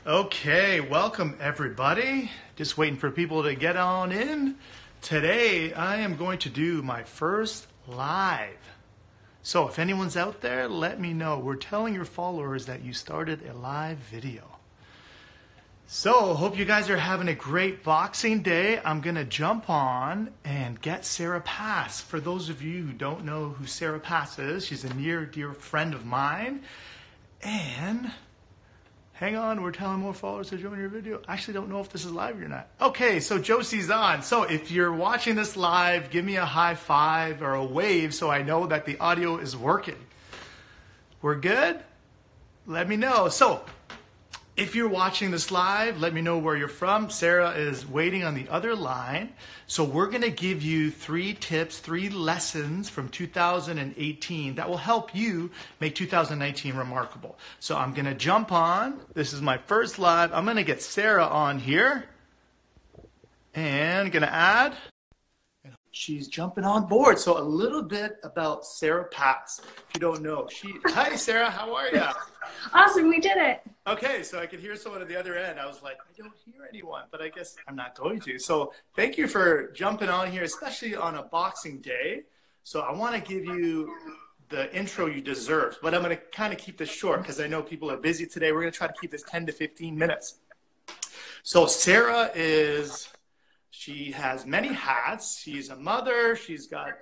Okay, welcome everybody. Just waiting for people to get on in. Today I am going to do my first live. So if anyone's out there, let me know. We're telling your followers that you started a live video. So hope you guys are having a great Boxing Day. I'm going to jump on and get Sarah Pass. For those of you who don't know who Sarah Pass is, she's a near dear friend of mine. And hang on, we're telling more followers to join your video. I actually don't know if this is live or not. Okay, so Josie's on. So if you're watching this live, give me a high five or a wave so I know that the audio is working. We're good? Let me know. So if you're watching this live, let me know where you're from. Sarah is waiting on the other line. So we're going to give you 3 tips, 3 lessons from 2018 that will help you make 2019 remarkable. So I'm going to jump on. This is my first live. I'm going to get Sarah on here and going to add. She's jumping on board. So a little bit about Sarah Pass. If you don't know, hi Sarah, how are you? Awesome, we did it. Okay, so I could hear someone at the other end. I was like, I don't hear anyone, but I guess I'm not going to. So thank you for jumping on here, especially on a Boxing Day. So I want to give you the intro you deserve, but I'm going to kind of keep this short because I know people are busy today. We're going to try to keep this 10 to 15 minutes. So Sarah she has many hats. She's a mother. She's got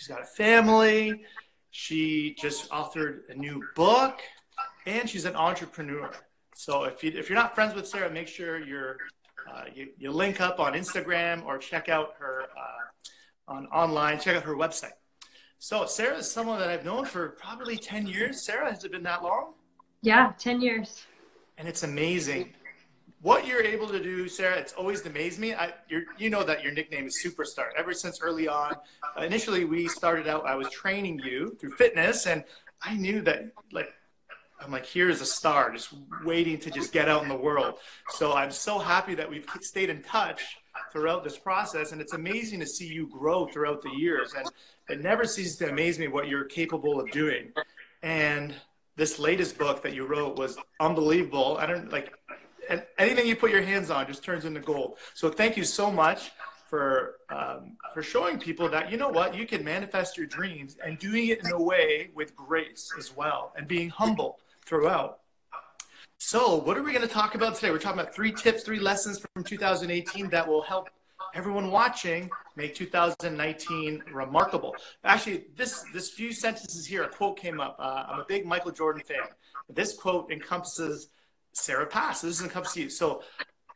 a family. She just authored a new book, and she's an entrepreneur. So if you're not friends with Sarah, make sure you link up on Instagram or check out her online. Check out her website. So Sarah is someone that I've known for probably 10 years. Sarah, has it been that long? Yeah, 10 years. And it's amazing what you're able to do, Sarah. It's always amazed me. You know that your nickname is Superstar. Ever since early on, initially we started out, I was training you through fitness, and I knew that, I'm like, here's a star just waiting to just get out in the world. So I'm so happy that we've stayed in touch throughout this process, and it's amazing to see you grow throughout the years. And it never ceases to amaze me what you're capable of doing. And this latest book that you wrote was unbelievable. And anything you put your hands on just turns into gold. So thank you so much for showing people that, you know what, you can manifest your dreams and doing it in a way with grace as well and being humble throughout. So what are we going to talk about today? We're talking about 3 tips, 3 lessons from 2018 that will help everyone watching make 2019 remarkable. Actually, this few sentences here, a quote came up. I'm a big Michael Jordan fan. This quote encompasses Sarah Pass. This encompasses you. So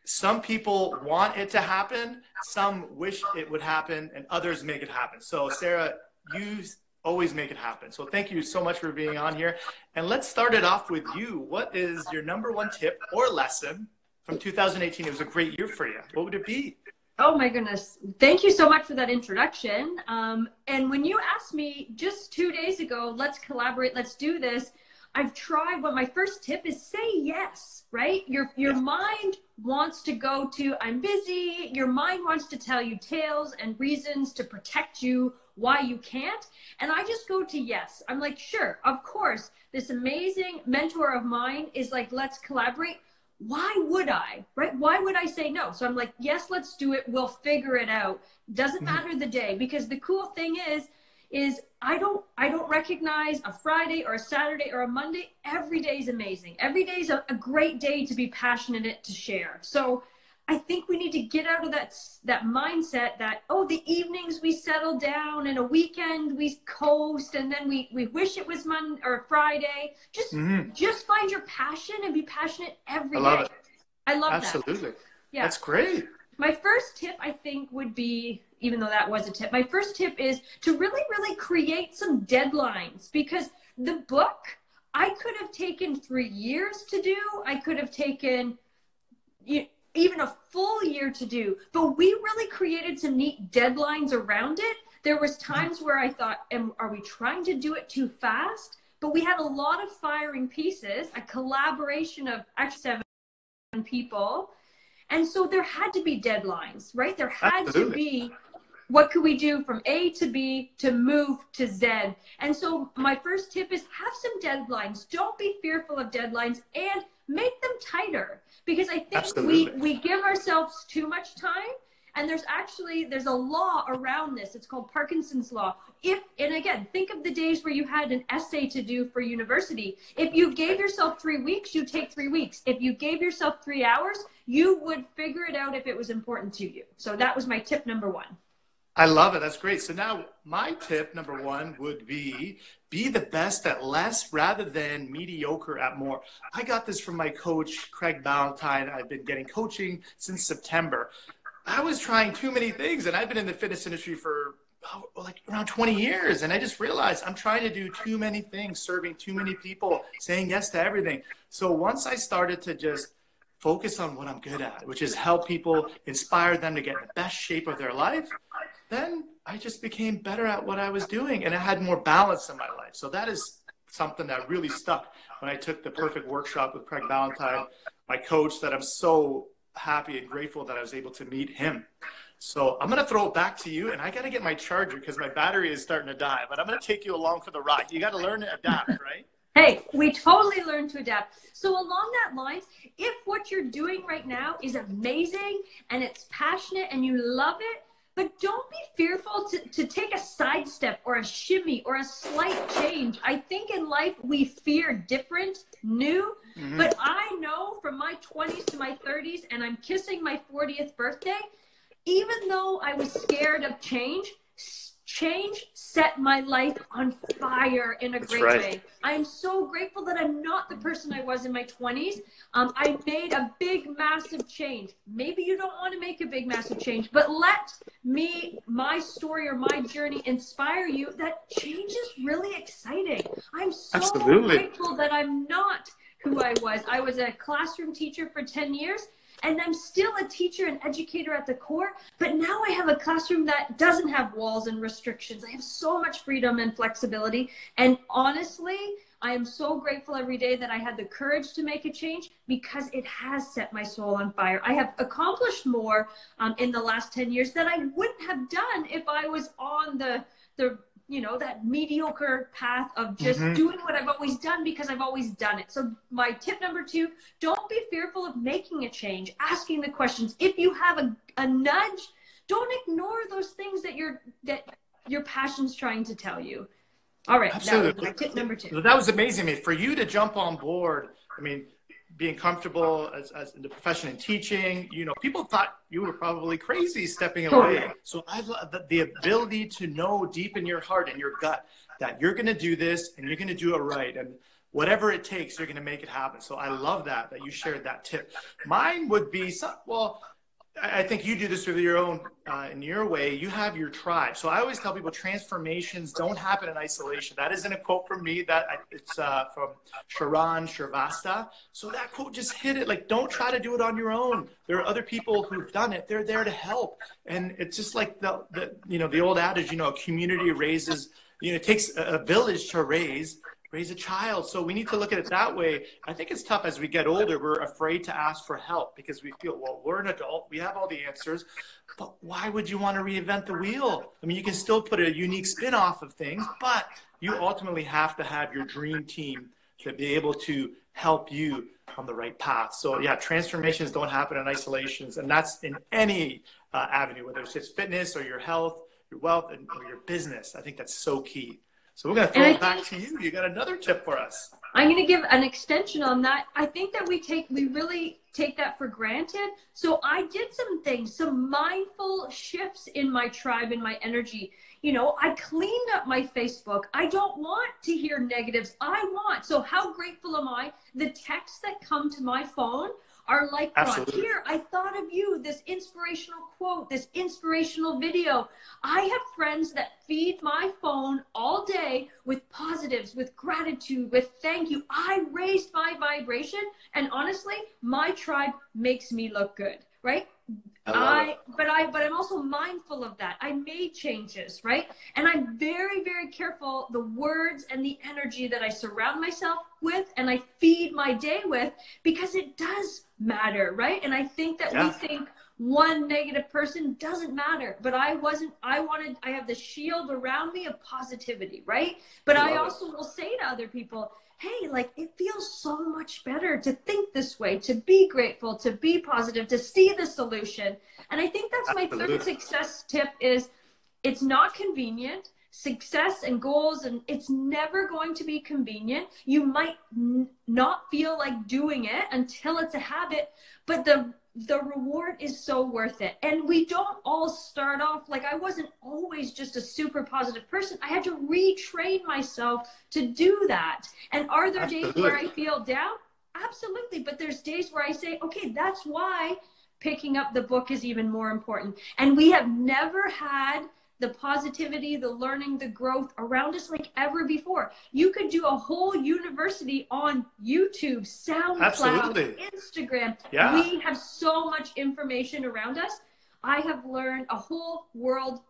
some people want it to happen, some wish it would happen, and others make it happen. So Sarah, you always make it happen. So thank you so much for being on here. And let's start it off with you. What is your #1 tip or lesson from 2018? It was a great year for you. What would it be? Oh my goodness. Thank you so much for that introduction. And when you asked me just 2 days ago, let's collaborate, let's do this, I've tried. What my first tip is, say yes, right? Your mind wants to go to, I'm busy. Your mind wants to tell you tales and reasons to protect you why you can't. And I just go to yes. I'm like, sure, of course. This amazing mentor of mine is like, let's collaborate. Why would I, right? Why would I say no? So I'm like, yes, let's do it. We'll figure it out. Doesn't matter the day, because the cool thing is I don't recognize a Friday or a Saturday or a Monday. Every day is amazing. Every day is a great day to be passionate to share. So I think we need to get out of that mindset that, oh, the evenings we settle down and a weekend we coast and then we wish it was Monday or Friday. Just find your passion and be passionate every day. I love it. I love that. Absolutely. Yeah. That's great. My first tip, I think, would be, even though that was a tip, my first tip is to really, really create some deadlines, because the book, I could have taken 3 years to do. I could have taken even a full year to do, but we really created some neat deadlines around it. There was times where I thought, are we trying to do it too fast? But we had a lot of firing pieces, a collaboration of actually 7 people. And so there had to be deadlines, right? There had to be what could we do from A to B to move to Z? And so my first tip is have some deadlines. Don't be fearful of deadlines and make them tighter, because I think we give ourselves too much time. And there's a law around this. It's called Parkinson's law. And again, think of the days where you had an essay to do for university. If you gave yourself 3 weeks, you take 3 weeks. If you gave yourself 3 hours, you would figure it out if it was important to you. So that was my tip number 1. I love it. That's great. So now my tip number 1 would be the best at less rather than mediocre at more. I got this from my coach, Craig Ballantyne. I've been getting coaching since September. I was trying too many things, and I've been in the fitness industry for like around 20 years. And I just realized I'm trying to do too many things, serving too many people, saying yes to everything. So once I started to just focus on what I'm good at, which is help people, inspire them to get the best shape of their life, then I just became better at what I was doing, and I had more balance in my life. So that is something that really stuck when I took the Perfect Workshop with Craig Ballantyne, my coach, that I'm so happy and grateful that I was able to meet him. So I'm going to throw it back to you, and I got to get my charger because my battery is starting to die, but I'm going to take you along for the ride. You got to learn to adapt, right? Hey, we totally learn to adapt. So along that lines, if what you're doing right now is amazing and it's passionate and you love it, but don't be fearful to take a sidestep or a shimmy or a slight change. I think in life we fear different, new, but I know from my 20s to my 30s, and I'm kissing my 40th birthday, even though I was scared of change set my life on fire in a great way. I'm so grateful that I'm not the person I was in my 20s. I made a big, massive change. Maybe you don't want to make a big, massive change, but let my story or my journey inspire you that change is really exciting. I'm so grateful that I'm not who I was. I was a classroom teacher for 10 years. And I'm still a teacher and educator at the core, but now I have a classroom that doesn't have walls and restrictions. I have so much freedom and flexibility. And honestly, I am so grateful every day that I had the courage to make a change, because it has set my soul on fire. I have accomplished more in the last 10 years than I wouldn't have done if I was on the that mediocre path of just doing what I've always done because I've always done it. So my tip number 2, don't be fearful of making a change, asking the questions. If you have a nudge, don't ignore those things that your passion's trying to tell you. All right. Absolutely. That was my tip number 2. That was amazing. I mean, for you to jump on board, I mean, being comfortable as in the profession and teaching, people thought you were probably crazy stepping away. So I love the ability to know deep in your heart and your gut that you're going to do this and you're going to do it right. And whatever it takes, you're going to make it happen. So I love that you shared that tip. Mine would be, I think you do this with your own, in your way, you have your tribe. So I always tell people transformations don't happen in isolation. That isn't a quote from me, it's from Sharon Shrivastava. So that quote just hit it. Like, don't try to do it on your own. There are other people who've done it. They're there to help. And it's just like the old adage, a community raises, it takes a village to raise a child. So we need to look at it that way. I think it's tough as we get older. We're afraid to ask for help because we feel, well, we're an adult. We have all the answers. But why would you want to reinvent the wheel? I mean, you can still put a unique spin off of things, but you ultimately have to have your dream team to be able to help you on the right path. So yeah, transformations don't happen in isolations. And that's in any avenue, whether it's just fitness or your health, your wealth, or your business. I think that's so key. So we're going to throw it back to you. You got another tip for us. I'm going to give an extension on that. I think that we really take that for granted. So I did some mindful shifts in my tribe, in my energy. I cleaned up my Facebook. I don't want to hear negatives. So how grateful am I? The texts that come to my phone are like, here, I thought of you, this inspirational quote, this inspirational video. I have friends that feed my phone all day with positives, with gratitude, with thank you. I raised my vibration, and honestly, my tribe makes me look good, right? But I'm also mindful of that. I made changes, right? And I'm very, very careful the words and the energy that I surround myself with and I feed my day with, because it does matter, right? And I think that we think one negative person, doesn't matter. But I have the shield around me of positivity, right? But I also will say to other people, hey, like, it feels so much better to think this way, to be grateful, to be positive, to see the solution. And I think that's my third success tip is it's not convenient. Success and goals, and it's never going to be convenient. You might not feel like doing it until it's a habit, but the reward is so worth it. And we don't all start off, like, I wasn't always just a super positive person. I had to retrain myself to do that. And are there days where I feel down? Absolutely. But there's days where I say, okay, that's why picking up the book is even more important. And we have never had the positivity, the learning, the growth around us like ever before. You could do a whole university on YouTube, SoundCloud, Instagram. Yeah. We have so much information around us. I have learned a whole world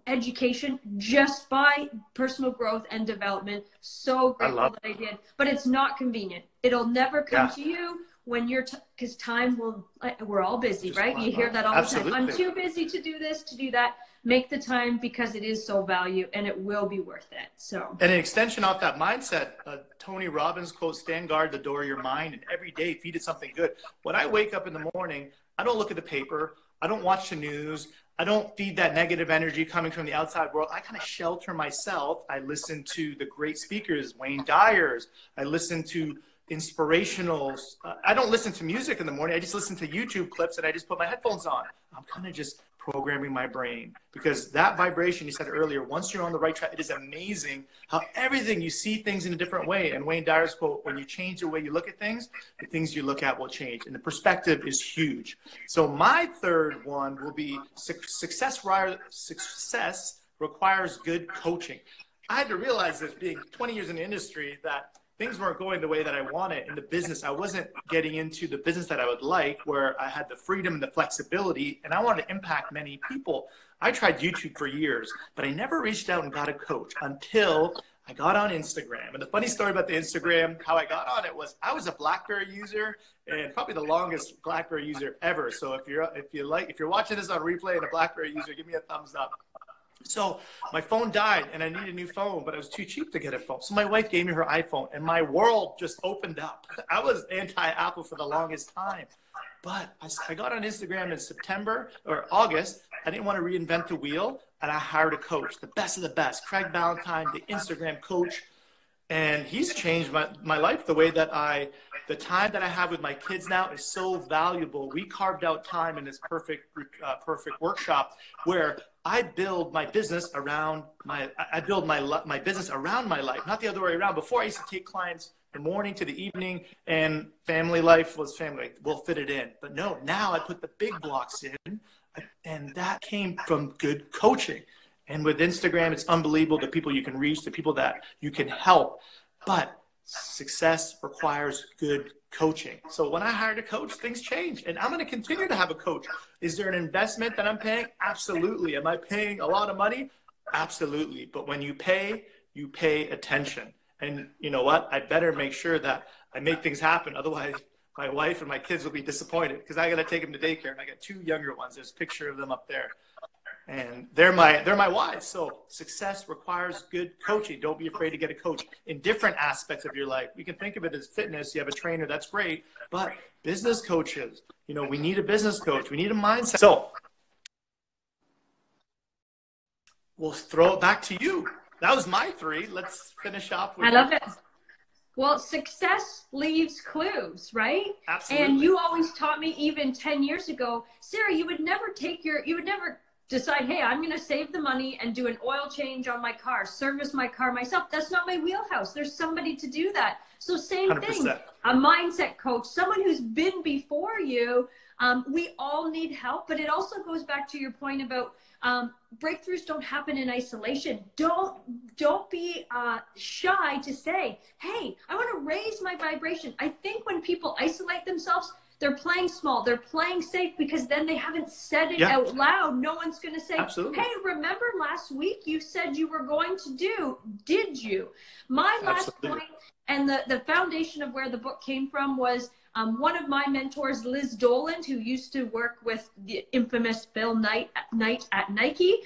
education just by personal growth and development. So grateful that I did. But it's not convenient. It'll never come to you when you're, because time will, we're all busy, right? You hear that all the time. I'm too busy to do this, to do that. Make the time because it is so valuable and it will be worth it. So, and an extension off that mindset, Tony Robbins quote, stand guard the door of your mind, and every day feed it something good. When I wake up in the morning, I don't look at the paper. I don't watch the news. I don't feed that negative energy coming from the outside world. I kind of shelter myself. I listen to the great speakers, Wayne Dyers. I listen to inspirationals. I don't listen to music in the morning. I just listen to YouTube clips and I just put my headphones on. I'm kind of just programming my brain, because that vibration you said earlier, once you're on the right track, it is amazing how everything, you see things in a different way. And Wayne Dyer's quote, when you change the way you look at things, the things you look at will change. And the perspective is huge. So my third one will be success requires good coaching. I had to realize this, being 20 years in the industry, that things weren't going the way that I wanted in the business. I wasn't getting into the business that I would like, where I had the freedom and the flexibility, and I wanted to impact many people. I tried YouTube for years, but I never reached out and got a coach until I got on Instagram. And the funny story about the Instagram, how I got on it was I was a BlackBerry user, and probably the longest BlackBerry user ever. So if you're watching this on replay and a BlackBerry user, give me a thumbs up. So my phone died and I needed a new phone, but it was too cheap to get a phone. So my wife gave me her iPhone and my world just opened up. I was anti-Apple for the longest time, but I got on Instagram in September or August. I didn't want to reinvent the wheel, and I hired a coach, the best of the best, Craig Ballantyne, the Instagram coach. And he's changed my life. The way that the time that I have with my kids now is so valuable. We carved out time in this perfect workshop where I build my business around my business around my life, not the other way around. Before, I used to take clients the morning to the evening, and family life was family. We'll fit it in. But no, now I put the big blocks in, and that came from good coaching. And with Instagram, it's unbelievable the people you can reach, the people that you can help. But success requires good coaching. So when I hired a coach, things changed. And I'm going to continue to have a coach. Is there an investment that I'm paying? Absolutely. Am I paying a lot of money? Absolutely. But when you pay attention. And you know what? I better make sure that I make things happen. Otherwise, my wife and my kids will be disappointed, because I got to take them to daycare. And I got 2 younger ones. There's a picture of them up there. And they're my whys. So success requires good coaching. Don't be afraid to get a coach in different aspects of your life. You can think of it as fitness. You have a trainer, that's great. But business coaches, we need a business coach. We need a mindset. So we'll throw it back to you. That was my 3. Let's finish off with. I love it. Well, success leaves clues, right? Absolutely. And you always taught me, even 10 years ago, Sarah, you would never decide, hey, I'm going to save the money and do an oil change on my car, service my car myself. That's not my wheelhouse. There's somebody to do that. So same 100%. Thing, a mindset coach, someone who's been before you. We all need help, but it also goes back to your point about breakthroughs don't happen in isolation. Don't be shy to say, hey, I want to raise my vibration. I think when people isolate themselves, They're playing small. They're playing safe because then they haven't said it Yeah, out loud. No one's going to say, absolutely. hey, remember last week you said you were going to do, did you? My last Absolutely. point, and the foundation of where the book came from was one of my mentors, Liz Doland, who used to work with the infamous Bill Knight at Nike.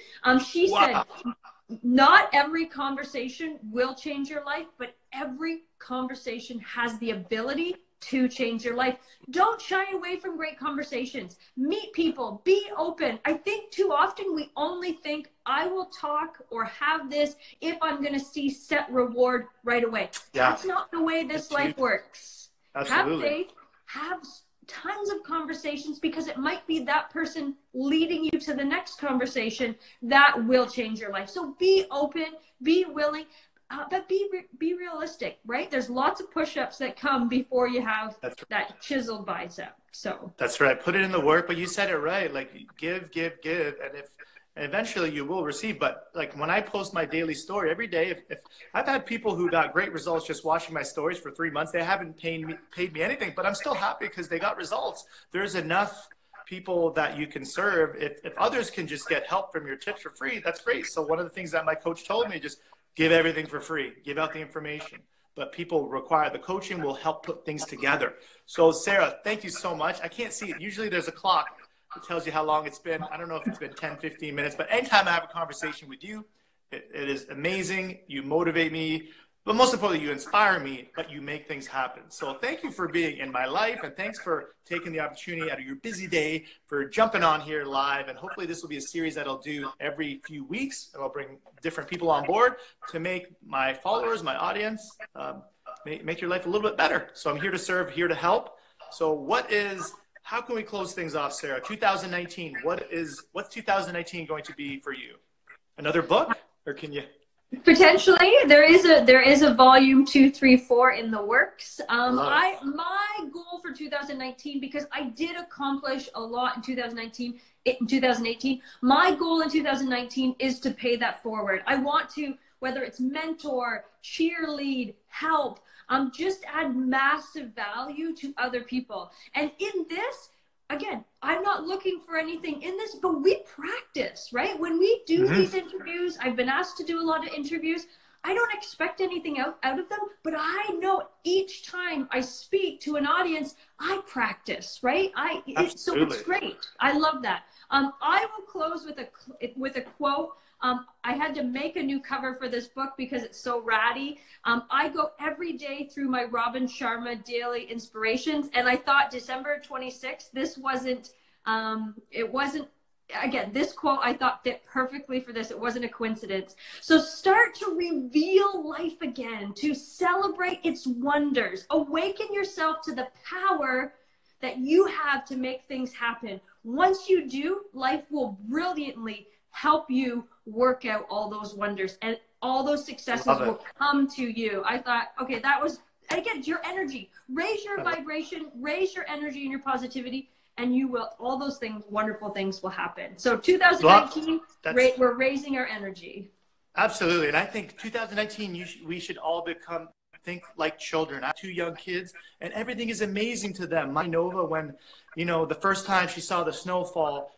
She said, Wow. not every conversation will change your life, but every conversation has the ability to change your life. Don't shy away from great conversations. Meet people, be open. I think too often we only think I will talk or have this if I'm going to see set reward right away. Yeah. That's not the way this life works. Absolutely. Have faith, have tons of conversations, because it might be that person leading you to the next conversation that will change your life. So be open, be willing, but be realistic, right? There's lots of push-ups that come before you have that chiseled bicep. So that's right. Put it in the work, but you said it right. Like give, and eventually you will receive. But like when I post my daily story every day, if I've had people who got great results just watching my stories for 3 months, they haven't paid me anything, but I'm still happy because they got results. There's enough people that you can serve. If others can just get help from your tips for free, that's great. So one of the things that my coach told me, just give everything for free, give out the information. But people require the coaching will help put things together. So Sarah, thank you so much. I can't see it. Usually there's a clock that tells you how long it's been. I don't know if it's been 10, 15 minutes, but anytime I have a conversation with you, it is amazing. You motivate me, but most importantly, you inspire me, but you make things happen. So thank you for being in my life, and thanks for taking the opportunity out of your busy day for jumping on here live. And hopefully this will be a series that I'll do every few weeks, and I'll bring different people on board to make my followers, my audience, make your life a little bit better. So I'm here to serve, here to help. So how can we close things off, Sarah? 2019, what's 2019 going to be for you? Another book, or can you? Potentially, there is a volume 2, 3, 4 in the works. My goal for 2019, because I did accomplish a lot in 2019, in 2018. My goal in 2019 is to pay that forward. I want to, whether it's mentor, cheerlead, help, just add massive value to other people. And in this, again, I'm not looking for anything in this, but we practice, right? When we do these interviews, I've been asked to do a lot of interviews. I don't expect anything out of them, but I know each time I speak to an audience, I practice, right? So it's great. I love that. I will close with a quote. I had to make a new cover for this book because it's so ratty. I go every day through my Robin Sharma daily inspirations, and I thought December 26th, this wasn't, again, this quote I thought fit perfectly for this. It wasn't a coincidence. So start to reveal life again, to celebrate its wonders. Awaken yourself to the power that you have to make things happen. Once you do, life will brilliantly help you work out all those wonders, and all those successes will come to you. I thought, okay, that was, again, your energy. Raise your vibration, raise your energy and your positivity, and you will, all those things, wonderful things will happen. So 2019, we're raising our energy. Absolutely. And I think 2019, we should all think like children. I have 2 young kids, and everything is amazing to them. My Nova, when, the first time she saw the snowfall,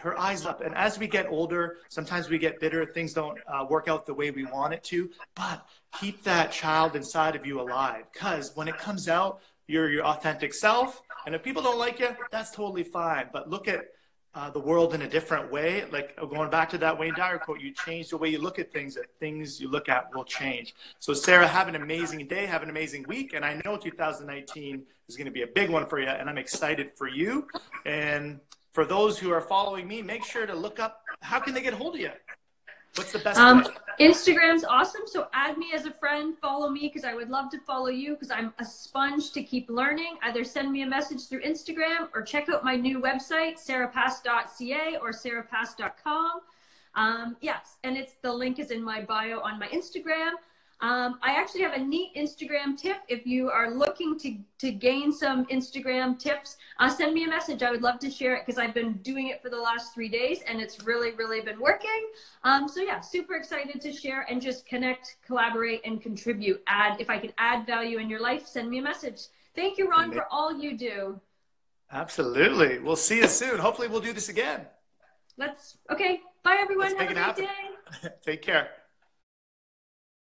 her eyes up. And as we get older, sometimes we get bitter. Things don't work out the way we want it to. But keep that child inside of you alive, because when it comes out, you're your authentic self. And if people don't like you, that's totally fine. But look at the world in a different way. Like going back to that Wayne Dyer quote, you change the way you look at things, that things you look at will change. So Sarah, have an amazing day, have an amazing week. And I know 2019 is going to be a big one for you, and I'm excited for you. And for those who are following me, make sure to look up, how can they get a hold of you? What's the best way? Instagram's awesome. So add me as a friend, follow me, because I would love to follow you, because I'm a sponge to keep learning. Either send me a message through Instagram or check out my new website, sarahpass.ca or sarahpass.com. Yes, and the link is in my bio on my Instagram. I actually have a neat Instagram tip. If you are looking to gain some Instagram tips, send me a message. I would love to share it, because I've been doing it for the last 3 days, and it's really, really been working. So yeah, super excited to share and just connect, collaborate, and contribute. If I can add value in your life, send me a message. Thank you, Ron, for all you do. Absolutely. We'll see you soon. Hopefully we'll do this again. Okay. Bye, everyone. Let's make Have a it great happen. day. Take care.